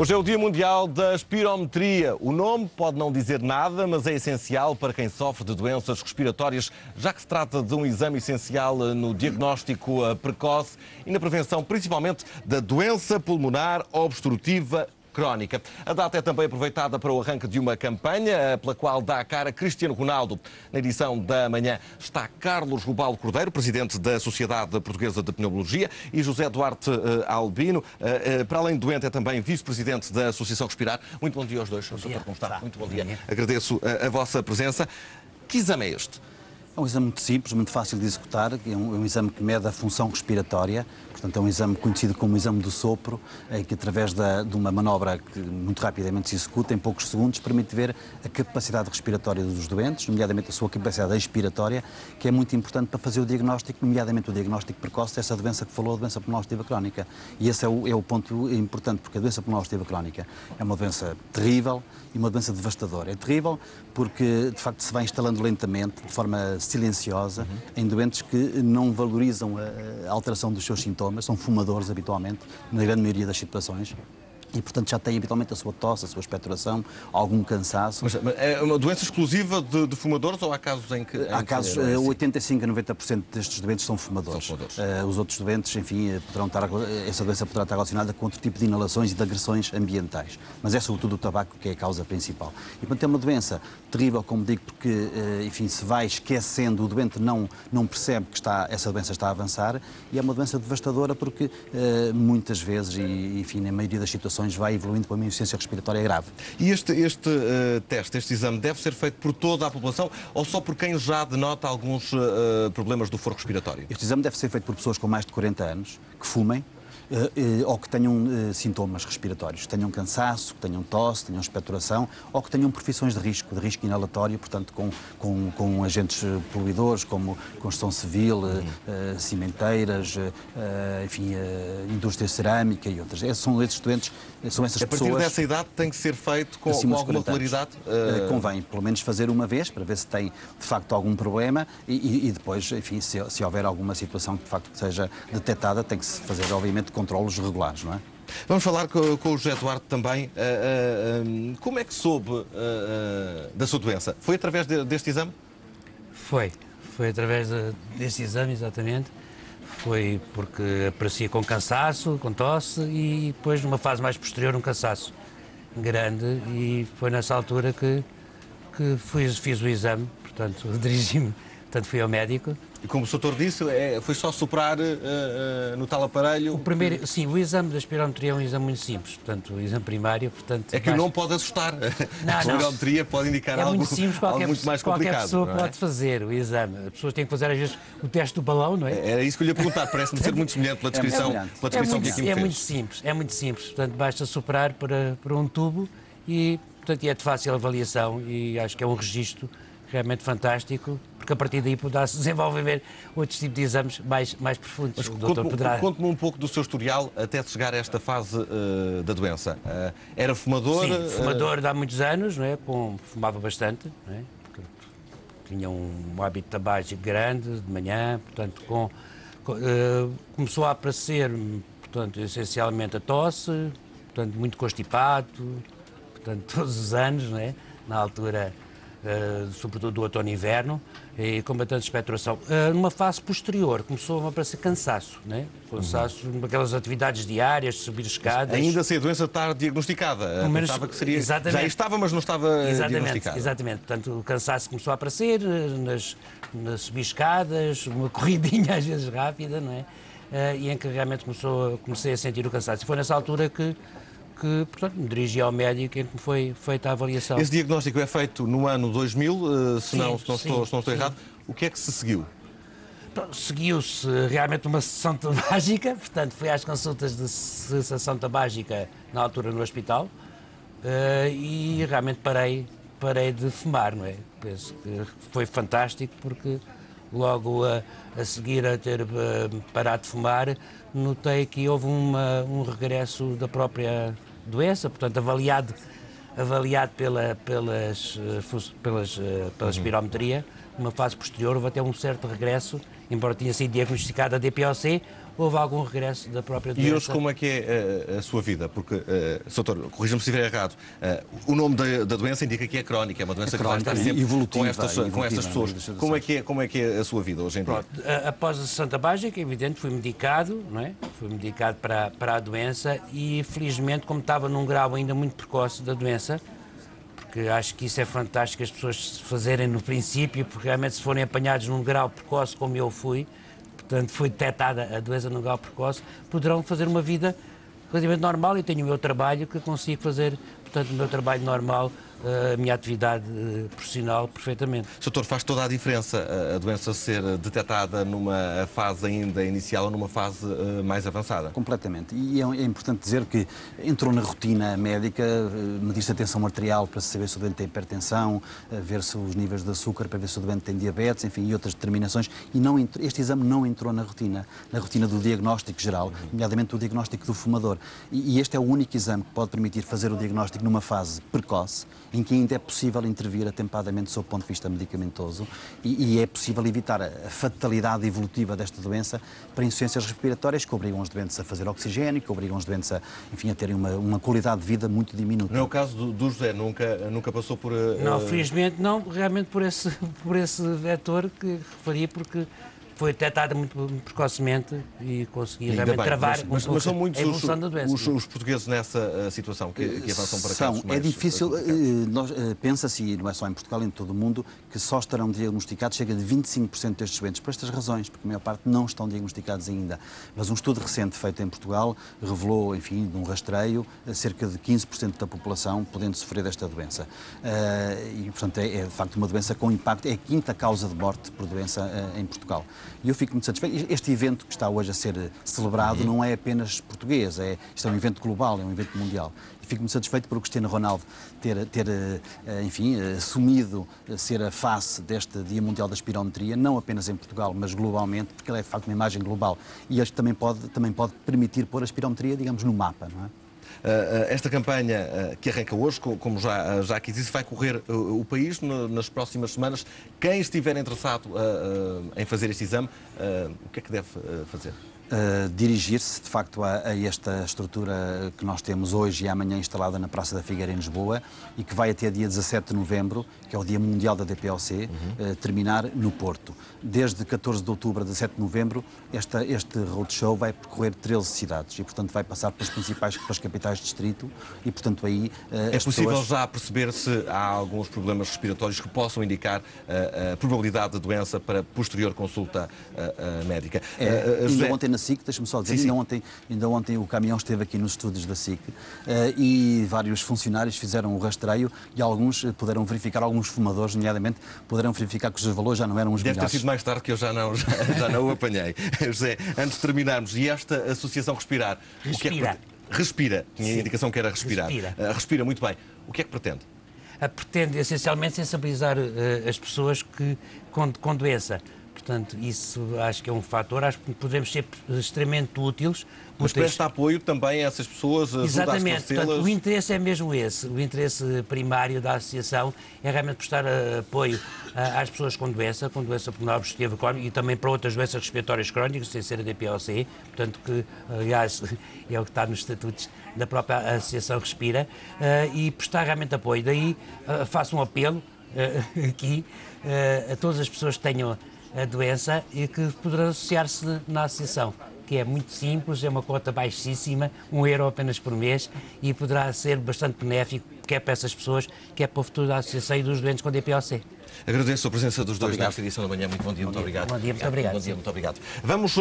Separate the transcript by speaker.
Speaker 1: Hoje é o Dia Mundial da Espirometria. O nome pode não dizer nada, mas é essencial para quem sofre de doenças respiratórias, já que se trata de um exame essencial no diagnóstico precoce e na prevenção, principalmente, da doença pulmonar obstrutiva crónica. A data é também aproveitada para o arranque de uma campanha pela qual dá a cara Cristiano Ronaldo. Na edição da manhã está Carlos Rubalo Cordeiro, presidente da Sociedade Portuguesa de Pneumologia, e José Duarte Albino, para além de doente, é também vice-presidente da Associação Respirar. Muito bom dia aos dois. Doutor, como está? Muito bom dia. Agradeço a vossa presença. Que exame é este?
Speaker 2: É um exame muito simples, muito fácil de executar, é um exame que mede a função respiratória, portanto é um exame conhecido como exame do sopro, que através de uma manobra que muito rapidamente se executa, em poucos segundos, permite ver a capacidade respiratória dos doentes, nomeadamente a sua capacidade expiratória, que é muito importante para fazer o diagnóstico, nomeadamente o diagnóstico precoce dessa doença que falou, a doença pulmonar obstrutiva crónica. E esse é o ponto importante, porque a doença pulmonar obstrutiva crónica é uma doença terrível e uma doença devastadora. É terrível porque, de facto, se vai instalando lentamente, de forma silenciosa, em doentes que não valorizam a alteração dos seus sintomas, são fumadores habitualmente, na grande maioria das situações. E, portanto, já têm habitualmente a sua tosse, a sua expectoração, algum cansaço.
Speaker 1: Mas é uma doença exclusiva de fumadores ou há casos em que...
Speaker 2: Há casos, 85% a 90% destes doentes são fumadores. Os outros doentes, enfim, essa doença poderá estar relacionada com outro tipo de inalações e de agressões ambientais. Mas é sobretudo o tabaco que é a causa principal. E, portanto, é uma doença terrível, como digo, porque, enfim, se vai esquecendo, o doente não percebe que essa doença está a avançar, e é uma doença devastadora porque, muitas vezes, e, enfim, na maioria das situações, vai evoluindo para uma insuficiência respiratória grave.
Speaker 1: E este teste, este exame, deve ser feito por toda a população ou só por quem já denota alguns problemas do foro respiratório?
Speaker 2: Este exame deve ser feito por pessoas com mais de 40 anos, que fumem, ou que tenham sintomas respiratórios, que tenham cansaço, que tenham tosse, que tenham expectoração, ou que tenham profissões de risco inalatório, portanto com agentes poluidores, como construção civil, cimenteiras, enfim, indústria cerâmica e outras. São esses doentes, são essas pessoas...
Speaker 1: A partir dessa idade tem que ser feito com alguma regularidade?
Speaker 2: Convém, pelo menos, fazer uma vez, para ver se tem, de facto, algum problema e depois, enfim, se houver alguma situação que, de facto, seja detectada, tem que se fazer, obviamente, controlos regulares, não é?
Speaker 1: Vamos falar com o José Duarte também. Como é que soube da sua doença? Foi através deste exame?
Speaker 3: Foi através deste exame, exatamente. Foi porque aparecia com cansaço, com tosse e depois, numa fase mais posterior, um cansaço grande, e foi nessa altura que fiz o exame, portanto, dirigi-me, portanto, fui ao médico.
Speaker 1: E como o doutor disse, foi só soprar no tal aparelho?
Speaker 3: Sim, o exame da espirometria é um exame muito simples, portanto, o exame primário, portanto...
Speaker 1: É que não pode assustar. A espirometria pode indicar algo muito mais complicado.
Speaker 3: Qualquer pessoa pode fazer o exame. As pessoas têm que fazer, às vezes, o teste do balão, não é?
Speaker 1: Era isso que eu lhe ia perguntar, parece-me ser muito semelhante pela descrição, que aqui me fez.
Speaker 3: É muito simples, portanto, basta soprar para um tubo e, portanto, é de fácil avaliação, e acho que é um registro realmente fantástico, porque a partir daí poderá-se desenvolver outros tipos de exames mais profundos.
Speaker 1: Mas conte-me um pouco do seu historial até chegar a esta fase da doença. Era fumador?
Speaker 3: Sim, fumador de há muitos anos, não é? Fumava bastante, não é? Porque tinha um hábito tabágico grande, de manhã, portanto, começou a aparecer, portanto, essencialmente a tosse, portanto, muito constipado, portanto, todos os anos, não é? Na altura... sobretudo do outono e inverno, e com bastante expectoração. Numa fase posterior começou a aparecer cansaço, né? Cansaço naquelas atividades diárias, de subir escadas.
Speaker 1: Ainda se a doença está diagnosticada, pensava que seria... Já estava, mas não estava diagnosticada.
Speaker 3: Exatamente, portanto o cansaço começou a aparecer nas subir escadas, uma corridinha às vezes rápida, não é? E em que realmente comecei a sentir o cansaço. E foi nessa altura que portanto, me dirigi ao médico em que foi feita a avaliação.
Speaker 1: Esse diagnóstico é feito no ano 2000, se não estou errado. O que é que se seguiu?
Speaker 3: Seguiu-se realmente uma sessão tabágica, portanto, fui às consultas de cessação tabágica na altura no hospital, e realmente parei de fumar, não é? Penso que foi fantástico, porque logo a seguir a ter parado de fumar, notei que houve um regresso da própria doença, portanto, avaliado pela espirometria, numa fase posterior, houve até um certo regresso, embora tenha sido diagnosticada a DPOC, houve algum regresso da própria doença.
Speaker 1: E hoje como é que é a sua vida? Porque, doutor, corrija-me se estiver errado, o nome da doença indica que é crónica, é uma doença que vai estar sempre com estas pessoas. Como é que é a sua vida hoje em dia?
Speaker 3: Pronto, após a sessão tabágica, é evidente, fui medicado, não é? Fui medicado para a doença e, felizmente, como estava num grau ainda muito precoce da doença, porque acho que isso é fantástico as pessoas fazerem no princípio, porque realmente se forem apanhados num grau precoce como eu fui, portanto foi detectada a doença num grau precoce, poderão fazer uma vida relativamente normal e tenho o meu trabalho que consigo fazer, portanto, o meu trabalho normal, a minha atividade profissional perfeitamente.
Speaker 1: Doutor, faz toda a diferença a doença ser detectada numa fase ainda inicial ou numa fase mais avançada?
Speaker 2: Completamente. E é importante dizer que entrou na rotina médica, medir-se a tensão arterial para saber se o doente tem hipertensão, ver-se os níveis de açúcar para ver se o doente tem diabetes, enfim, e outras determinações. E este exame não entrou na rotina do diagnóstico geral, nomeadamente o diagnóstico do fumador. E este é o único exame que pode permitir fazer o diagnóstico numa fase precoce, em que ainda é possível intervir atempadamente sob o ponto de vista medicamentoso e é possível evitar a fatalidade evolutiva desta doença para insuficiências respiratórias que obrigam os doentes a fazer oxigênio, que obrigam os doentes a terem uma qualidade de vida muito diminuta.
Speaker 1: Não é o caso do José, nunca passou por...
Speaker 3: Não, felizmente não, realmente por esse vetor que referi, porque foi detectada muito precocemente e conseguia realmente travar
Speaker 1: mas são muitos
Speaker 3: a evolução da doença.
Speaker 1: os portugueses nessa situação que avançam para casos mais...
Speaker 2: É difícil, pensa-se, e não é só em Portugal, em todo o mundo, que só estarão diagnosticados cerca de 25% destes doentes, por estas razões, porque a maior parte não estão diagnosticados ainda. Mas um estudo recente feito em Portugal revelou, enfim, de um rastreio, cerca de 15% da população podendo sofrer desta doença. E, portanto, é de facto uma doença com impacto, é a quinta causa de morte por doença em Portugal. E eu fico muito satisfeito. Este evento que está hoje a ser celebrado não é apenas português, isto é um evento global, é um evento mundial. E fico muito satisfeito por o Cristiano Ronaldo ter assumido ser a face deste Dia Mundial da Espirometria, não apenas em Portugal, mas globalmente, porque ele é de facto uma imagem global. E este também pode permitir pôr a espirometria, digamos, no mapa, não é?
Speaker 1: Esta campanha que arranca hoje, como já aqui disse, vai correr o país nas próximas semanas. Quem estiver interessado em fazer este exame, o que é que deve fazer?
Speaker 2: Dirigir-se, de facto, a esta estrutura que nós temos hoje e amanhã instalada na Praça da Figueira, em Lisboa, e que vai até dia 17 de novembro, que é o Dia Mundial da DPOC, terminar no Porto. Desde 14 de outubro a 17 de novembro, este roadshow vai percorrer 13 cidades e, portanto, vai passar pelas capitais de distrito e, portanto, aí...
Speaker 1: É possível já perceber se há alguns problemas respiratórios que possam indicar a probabilidade de doença para posterior consulta médica?
Speaker 2: Ainda ontem na SIC, deixa-me só dizer, ainda ontem o caminhão esteve aqui nos estúdios da SIC e vários funcionários fizeram o rastreio e alguns puderam verificar, alguns fumadores, nomeadamente, puderam verificar que os valores já não eram os melhores.
Speaker 1: Deve ter sido mais tarde que eu já não o apanhei. José, antes de terminarmos, e esta associação Respirar? Respira. Tinha a indicação que era respirar. Respira muito bem. O que é que pretende?
Speaker 3: Pretende, essencialmente, sensibilizar as pessoas com doença. Portanto, isso acho que é um fator, acho que podemos ser extremamente úteis.
Speaker 1: Mas presta apoio também a essas pessoas?
Speaker 3: Exatamente, portanto, o interesse é mesmo esse. O interesse primário da associação é realmente prestar apoio às pessoas com doença pulmonar obstrutiva crónica e também para outras doenças respiratórias crónicas, sem ser a DPOC, portanto, que, aliás, é o que está nos estatutos da própria Associação Respira, e prestar realmente apoio. Daí faço um apelo aqui a todas as pessoas que tenham a doença e que poderão associar-se na associação, que é muito simples, é uma cota baixíssima, €1 apenas por mês, e poderá ser bastante benéfico, quer para essas pessoas, quer para o futuro da associação e dos doentes com DPOC.
Speaker 1: Agradeço a presença dos dois nesta edição da manhã. Muito bom dia, muito obrigado.
Speaker 3: Bom dia, muito obrigado.
Speaker 1: Bom dia, muito obrigado. Vamos